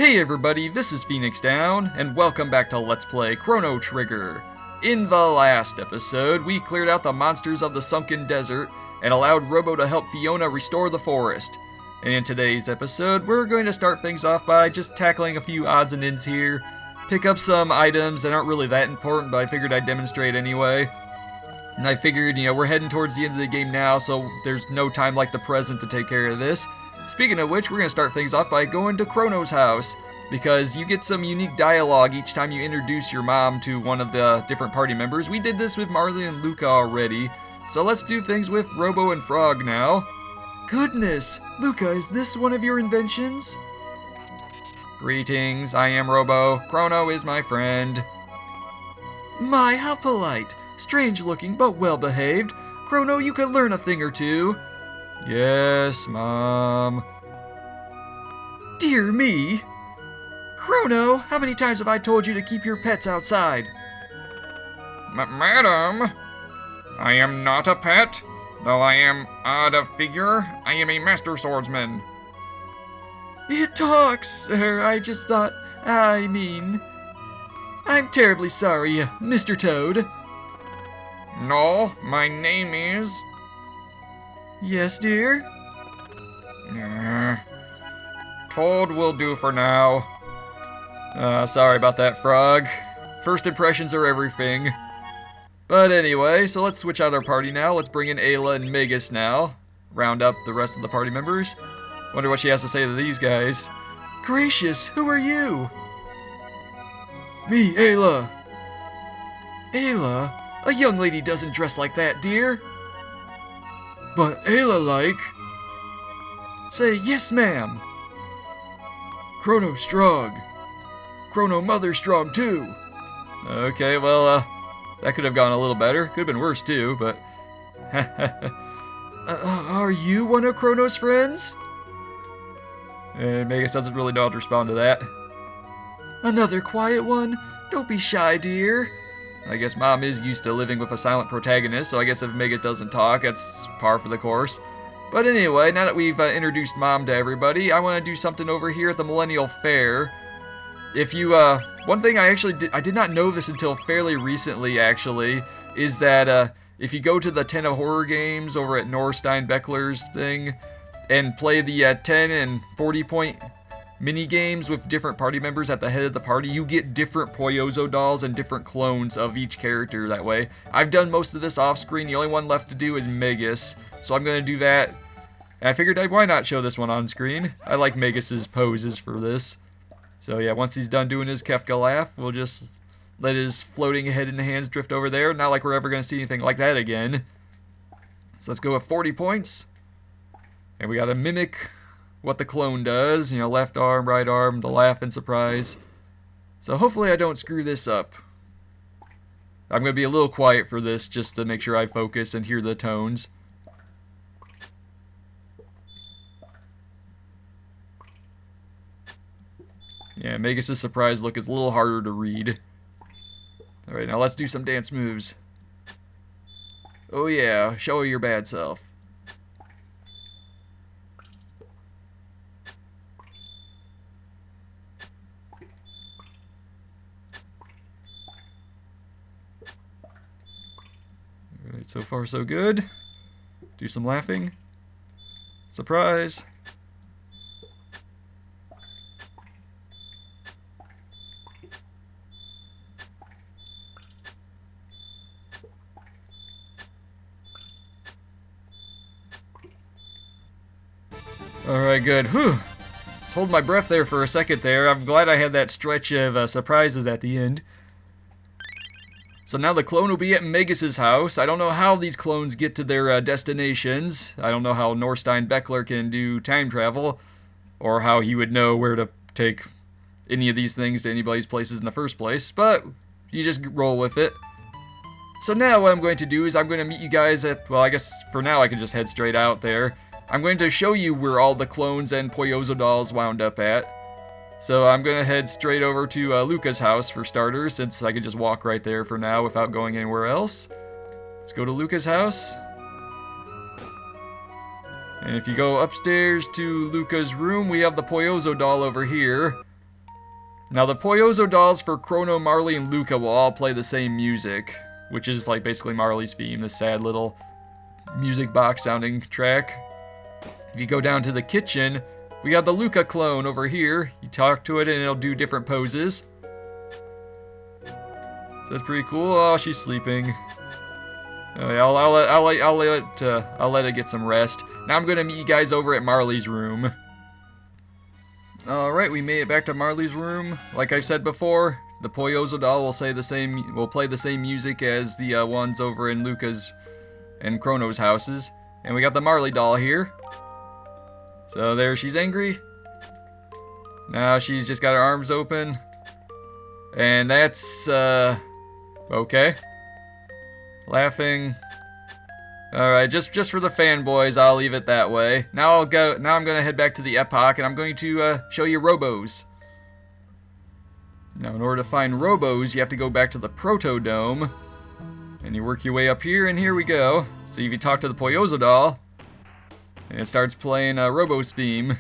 Hey everybody, this is Phoenix Down, and welcome back to Let's Play Chrono Trigger. In the last episode, we cleared out the monsters of the sunken desert and allowed Robo to help Fiona restore the forest. And in today's episode, we're going to start things off by just tackling a few odds and ends here, pick up some items that aren't really that important, but I figured I'd demonstrate anyway. And I figured, we're heading towards the end of the game now, so there's no time like the present to take care of this. Speaking of which, we're going to start things off by going to Chrono's house, because you get some unique dialogue each time you introduce your mom to one of the different party members. We did this with Marley and Luca already, so let's do things with Robo and Frog now. Goodness, Luca, is this one of your inventions? Greetings, I am Robo. Crono is my friend. My, how polite. Strange looking, but well behaved. Crono, you can learn a thing or two. Yes, Mom. Dear me. Crono, how many times have I told you to keep your pets outside? Madam, I am not a pet. Though I am odd of figure, I am a master swordsman. It talks, sir. I just thought, I'm terribly sorry, Mr. Toad. No, my name is... Yes, dear? Toad will do for now. Sorry about that, Frog. First impressions are everything. But anyway, so let's switch out our party now. Let's bring in Ayla and Magus now. Round up the rest of the party members. Wonder what she has to say to these guys. Gracious, who are you? Me, Ayla. Ayla? A young lady doesn't dress like that, dear. But Ayla like. Say, yes, ma'am. Chrono strong. Chrono mother strong, too. Okay, well, that could have gone a little better. Could have been worse, too, but... are you one of Chrono's friends? And Magus doesn't really know how to respond to that. Another quiet one? Don't be shy, dear. I guess Mom is used to living with a silent protagonist, so I guess if Megas doesn't talk, that's par for the course. But anyway, now that we've introduced Mom to everybody, I want to do something over here at the Millennial Fair. If you, one thing I did not know this until fairly recently, actually, is that, if you go to the 10 of Horror games over at Norstein Beckler's thing, and play the 10 and 40 point mini games with different party members at the head of the party, you get different Rosa Dolls and different clones of each character that way. I've done most of this off screen. The only one left to do is Magus, so I'm going to do that. And I figured, why not show this one on screen? I like Megas's poses for this. So yeah, once he's done doing his Kefka laugh, we'll just let his floating head and hands drift over there. Not like we're ever going to see anything like that again. So let's go with 40 points. And we got to mimic what the clone does. Left arm, right arm, the laugh and surprise. So hopefully I don't screw this up. I'm going to be a little quiet for this just to make sure I focus and hear the tones. Yeah, Megas' surprise look is a little harder to read. Alright, now let's do some dance moves. Oh yeah, show your bad self. Alright, so far so good. Do some laughing. Surprise. Alright, good. Whew. Just hold my breath there for a second there. I'm glad I had that stretch of surprises at the end. So now the clone will be at Megas' house. I don't know how these clones get to their destinations. I don't know how Norstein Beckler can do time travel, or how he would know where to take any of these things to anybody's places in the first place, but you just roll with it. So now what I'm going to do is I'm going to meet you guys at, well, I guess for now I can just head straight out there. I'm going to show you where all the clones and Rosa Dolls wound up at. So I'm going to head straight over to Luca's house for starters, since I can just walk right there for now without going anywhere else. Let's go to Luca's house. And if you go upstairs to Luca's room, we have the Rosa Doll over here. Now the Poyozo dolls for Chrono, Marley, and Luca will all play the same music, which is like basically Marley's theme, this sad little music box sounding track. If you go down to the kitchen, we got the Luca clone over here. You talk to it and it'll do different poses. So that's pretty cool. Oh, she's sleeping. Oh, yeah, I'll let it get some rest. Now I'm gonna meet you guys over at Marley's room. Alright, we made it back to Marley's room. Like I've said before, the Poyozo doll will play the same music as the ones over in Luca's and Crono's houses. And we got the Marley doll here. So there, she's angry. Now she's just got her arms open. And that's, okay. Laughing. Alright, just for the fanboys, I'll leave it that way. Now I'm gonna head back to the Epoch, and I'm going to show you Robos. Now, in order to find Robos, you have to go back to the Proto-Dome. And you work your way up here, and here we go. So if you talk to the Poyozo doll, and it starts playing Robo's theme.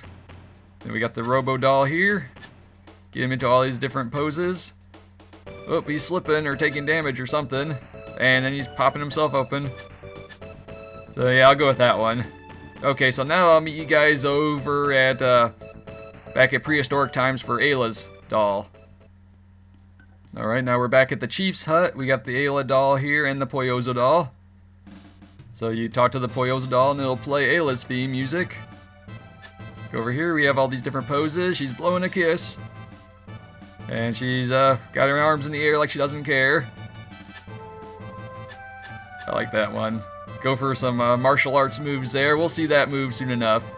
Then we got the Robo Doll here. Get him into all these different poses. Oh, he's slipping or taking damage or something. And then he's popping himself open. So yeah, I'll go with that one. Okay, so now I'll meet you guys over at, back at prehistoric times for Ayla's doll. Alright, now we're back at the Chief's hut. We got the Ayla doll here and the Poyozo doll. So you talk to the Poyozo doll and it'll play Ayla's theme music. Go over here, we have all these different poses. She's blowing a kiss. And she's got her arms in the air like she doesn't care. I like that one. Go for some martial arts moves there. We'll see that move soon enough.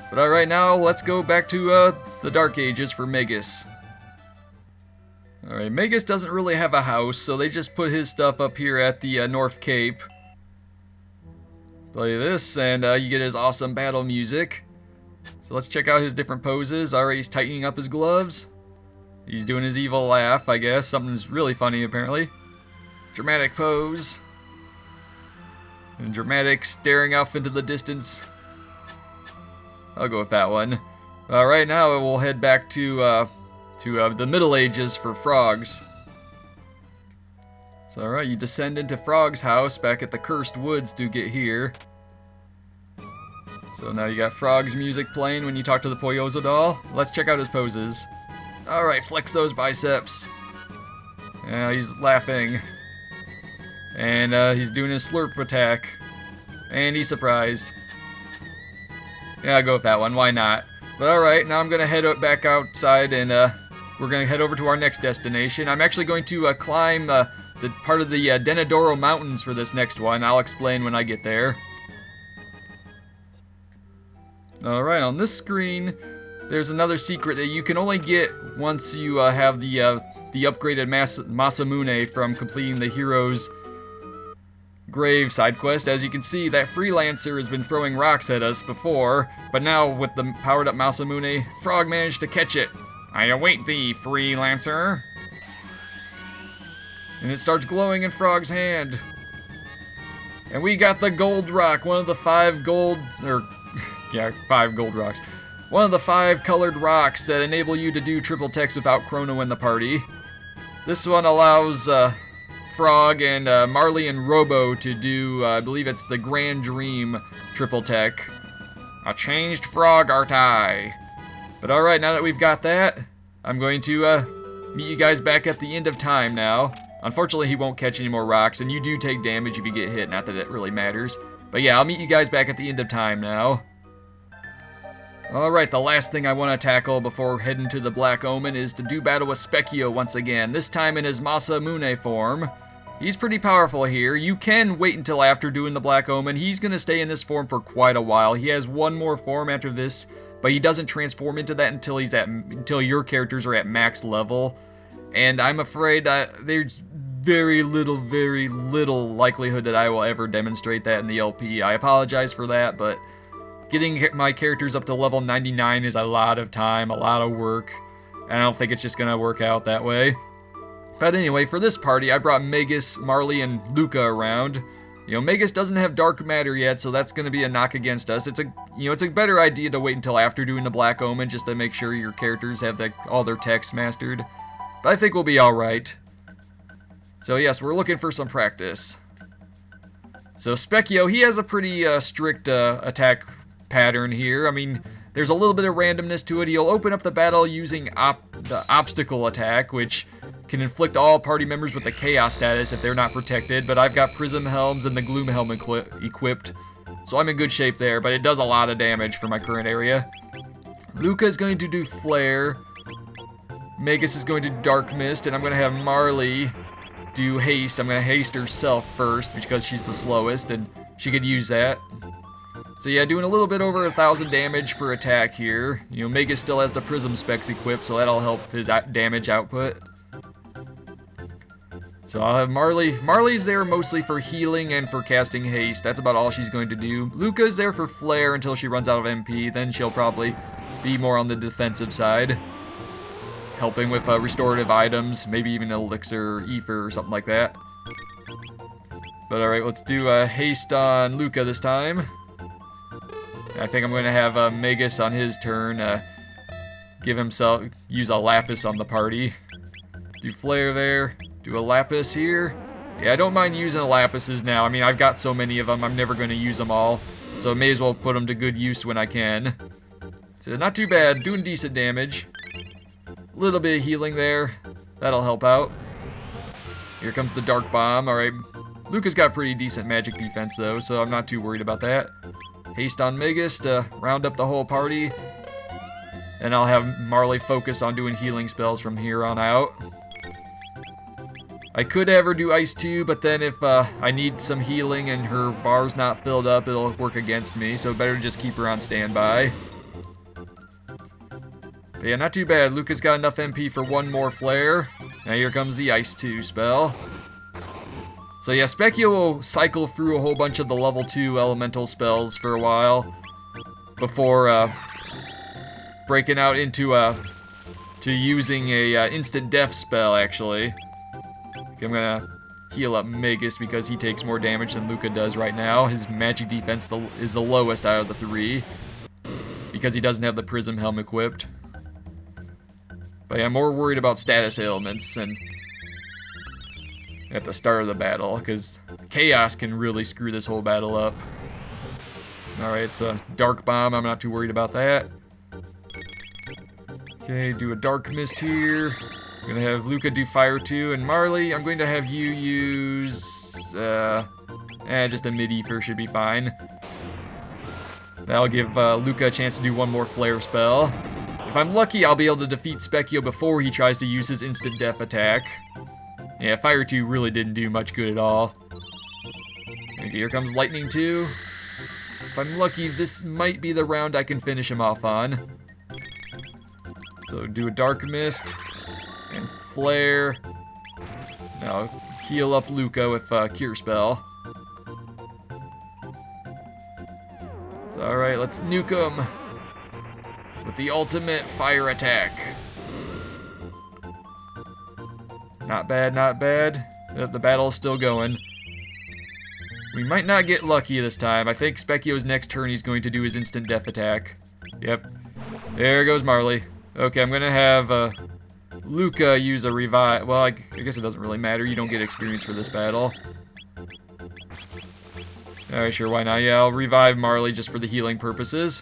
But alright, now let's go back to the Dark Ages for Magus. Alright, Magus doesn't really have a house, so they just put his stuff up here at the North Cape. Play this, and you get his awesome battle music. So let's check out his different poses. Alright, he's tightening up his gloves. He's doing his evil laugh, I guess. Something's really funny, apparently. Dramatic pose. And dramatic staring off into the distance. I'll go with that one. Alright, now we'll head back to the Middle Ages for Frogs. So alright, you descend into Frog's house back at the Cursed Woods to get here. So now you got Frog's music playing when you talk to the Poyozo doll. Let's check out his poses. Alright, flex those biceps. Yeah, he's laughing. And he's doing his slurp attack. And he's surprised. Yeah, I'll go with that one, why not? But alright, now I'm gonna head back outside and we're gonna head over to our next destination. I'm actually going to climb the part of the Denadoro Mountains for this next one. I'll explain when I get there. Alright, on this screen, there's another secret that you can only get once you have the upgraded Masamune from completing the hero's grave side quest. As you can see, that freelancer has been throwing rocks at us before, but now with the powered up Masamune, Frog managed to catch it. I await thee, freelancer. And it starts glowing in Frog's hand. And we got the gold rock, one of the 5 gold, or yeah, 5 gold rocks. One of the 5 colored rocks that enable you to do triple techs without Chrono in the party. This one allows Frog and Marley and Robo to do, I believe it's the Grand Dream triple tech. A changed frog art I. But alright, now that we've got that, I'm going to meet you guys back at the end of time now. Unfortunately, he won't catch any more rocks, and you do take damage if you get hit, not that it really matters. But yeah, I'll meet you guys back at the end of time now. Alright, the last thing I want to tackle before heading to the Black Omen is to do battle with Specchio once again, this time in his Masamune form. He's pretty powerful here. You can wait until after doing the Black Omen. He's going to stay in this form for quite a while. He has one more form after this, but he doesn't transform into that until your characters are at max level. And I'm afraid there's very little likelihood that I will ever demonstrate that in the LP. I apologize for that, but getting my characters up to level 99 is a lot of time, a lot of work, and I don't think it's just going to work out that way. But anyway, for this party, I brought Magus, Marley, and Luca around. You know, Magus doesn't have dark matter yet, so that's going to be a knock against us. It's a better idea to wait until after doing the Black Omen just to make sure your characters have all their techs mastered. But I think we'll be all right. So yes, we're looking for some practice. So Specchio, he has a pretty strict attack pattern here. I mean, there's a little bit of randomness to it. He'll open up the battle using the obstacle attack, which can inflict all party members with the chaos status if they're not protected, but I've got Prism Helms and the Gloom Helm equipped, so I'm in good shape there, but it does a lot of damage for my current area. Luca is going to do Flare, Magus is going to Dark Mist, and I'm going to have Marley do Haste. I'm going to haste herself first because she's the slowest, and she could use that. So yeah, doing a little bit over 1,000 damage per attack here. You know, Magus still has the Prism specs equipped, so that'll help his damage output. So I'll have Marley. Marley's there mostly for healing and for casting haste. That's about all she's going to do. Luca's there for flare until she runs out of MP. Then she'll probably be more on the defensive side, helping with restorative items, maybe even elixir or ether or something like that. But alright, let's do haste on Luca this time. I think I'm going to have Magus on his turn use a Lapis on the party. Do flare there. Do a Lapis here. Yeah, I don't mind using Lapises now. I mean, I've got so many of them, I'm never going to use them all. So I may as well put them to good use when I can. So not too bad, doing decent damage. A little bit of healing there. That'll help out. Here comes the Dark Bomb. Alright, Luca's got pretty decent magic defense though, so I'm not too worried about that. Haste on Magus to round up the whole party. And I'll have Marley focus on doing healing spells from here on out. I could have her do Ice 2, but then if I need some healing and her bar's not filled up, it'll work against me, so better to just keep her on standby. But yeah, not too bad. Luca's got enough MP for one more flare. Now here comes the Ice 2 spell. So yeah, Specchio will cycle through a whole bunch of the level 2 elemental spells for a while before breaking out into to using a instant death spell, actually. I'm gonna heal up Magus because he takes more damage than Luca does right now. His magic defense is the lowest out of the three because he doesn't have the Prism Helm equipped. But yeah, I'm more worried about status ailments and at the start of the battle because chaos can really screw this whole battle up. Alright, it's a Dark Bomb. I'm not too worried about that. Okay, do a Dark Mist here. I'm gonna have Luca do Fire 2, and Marley, I'm going to have you use, just a mid-ether should be fine. That'll give Luca a chance to do one more flare spell. If I'm lucky, I'll be able to defeat Specchio before he tries to use his instant death attack. Yeah, Fire 2 really didn't do much good at all. Okay, here comes Lightning 2. If I'm lucky, this might be the round I can finish him off on. So do a Dark Mist. And flare. Now heal up Luca with Cure Spell. So, alright, let's nuke him with the ultimate fire attack. Not bad, not bad. The battle's still going. We might not get lucky this time. I think Specchio's next turn he's going to do his instant death attack. Yep. There goes Marley. Okay, I'm gonna have Luca use a revive. Well, I guess it doesn't really matter. You don't get experience for this battle. Alright, sure, why not? Yeah, I'll revive Marley just for the healing purposes.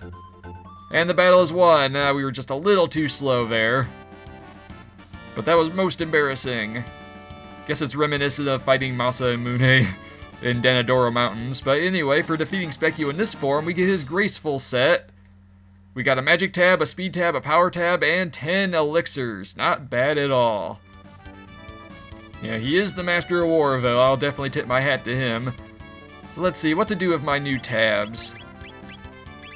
And the battle is won. We were just a little too slow there. But that was most embarrassing. Guess it's reminiscent of fighting Masamune in Denadoro Mountains. But anyway, for defeating Specchio in this form, we get his graceful set. We got a magic tab, a speed tab, a power tab, and 10 elixirs. Not bad at all. Yeah, he is the master of war, though. I'll definitely tip my hat to him. So let's see what to do with my new tabs.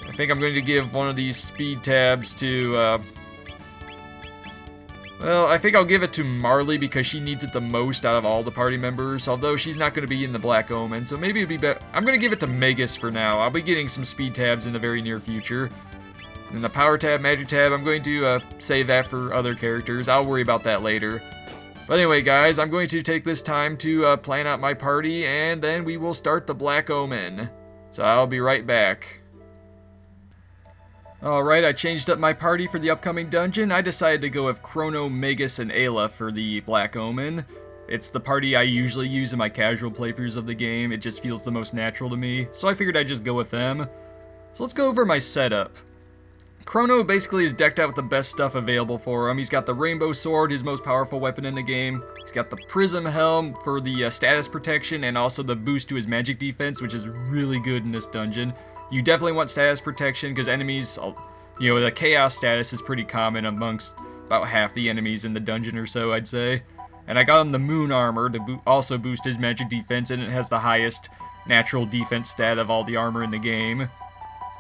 I think I'm going to give one of these speed tabs to, well, I think I'll give it to Marley because she needs it the most out of all the party members, although she's not going to be in the Black Omen, so maybe it'd be better. I'm going to give it to Magus for now. I'll be getting some speed tabs in the very near future. And the power tab, magic tab, I'm going to save that for other characters. I'll worry about that later. But anyway, guys, I'm going to take this time to plan out my party, and then we will start the Black Omen. So I'll be right back. Alright, I changed up my party for the upcoming dungeon. I decided to go with Chrono, Magus, and Ayla for the Black Omen. It's the party I usually use in my casual playthroughs of the game. It just feels the most natural to me, so I figured I'd just go with them. So let's go over my setup. Crono basically is decked out with the best stuff available for him. He's got the Rainbow Sword, his most powerful weapon in the game. He's got the Prism Helm for the status protection and also the boost to his magic defense, which is really good in this dungeon. You definitely want status protection because enemies, the Chaos status is pretty common amongst about half the enemies in the dungeon or so, I'd say. And I got him the Moon Armor to also boost his magic defense, and it has the highest natural defense stat of all the armor in the game.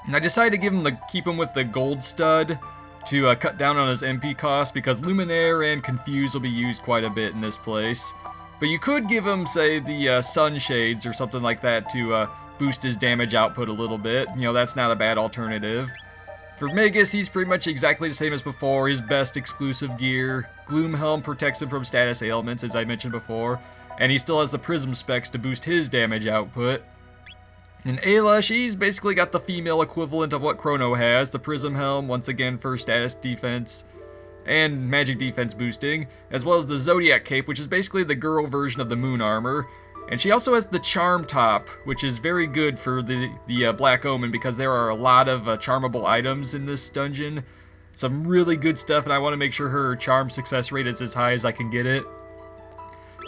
And I decided to keep him with the Gold Stud to cut down on his MP cost because Luminaire and Confuse will be used quite a bit in this place. But you could give him, say, the Sunshades or something like that to boost his damage output a little bit. That's not a bad alternative. For Magus, he's pretty much exactly the same as before. His best exclusive gear. Gloom Helm protects him from status ailments, as I mentioned before. And he still has the Prism specs to boost his damage output. And Ayla, she's basically got the female equivalent of what Crono has. The Prism Helm, once again for status defense and magic defense boosting. As well as the Zodiac Cape, which is basically the girl version of the Moon Armor. And she also has the Charm Top, which is very good for the Black Omen because there are a lot of charmable items in this dungeon. Some really good stuff, and I want to make sure her charm success rate is as high as I can get it.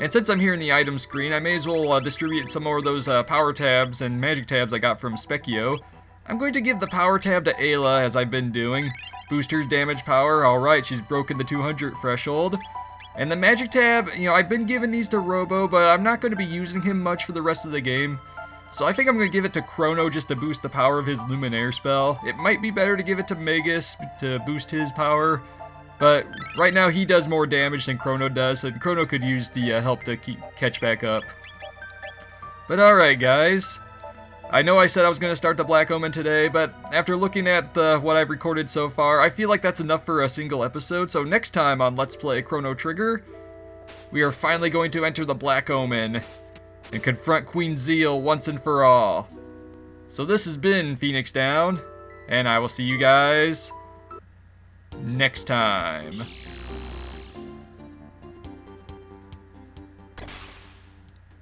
And since I'm here in the item screen, I may as well distribute some more of those power tabs and magic tabs I got from Specchio. I'm going to give the power tab to Ayla, as I've been doing. Boost her damage power. Alright, she's broken the 200 threshold. And the magic tab, I've been giving these to Robo, but I'm not going to be using him much for the rest of the game. So I think I'm going to give it to Crono just to boost the power of his Luminaire spell. It might be better to give it to Magus to boost his power, but right now he does more damage than Crono does, and Crono could use the help to catch back up. But alright, guys. I know I said I was going to start the Black Omen today, but after looking at what I've recorded so far, I feel like that's enough for a single episode. So next time on Let's Play Chrono Trigger, we are finally going to enter the Black Omen and confront Queen Zeal once and for all. So this has been Phoenix Down, and I will see you guys next time.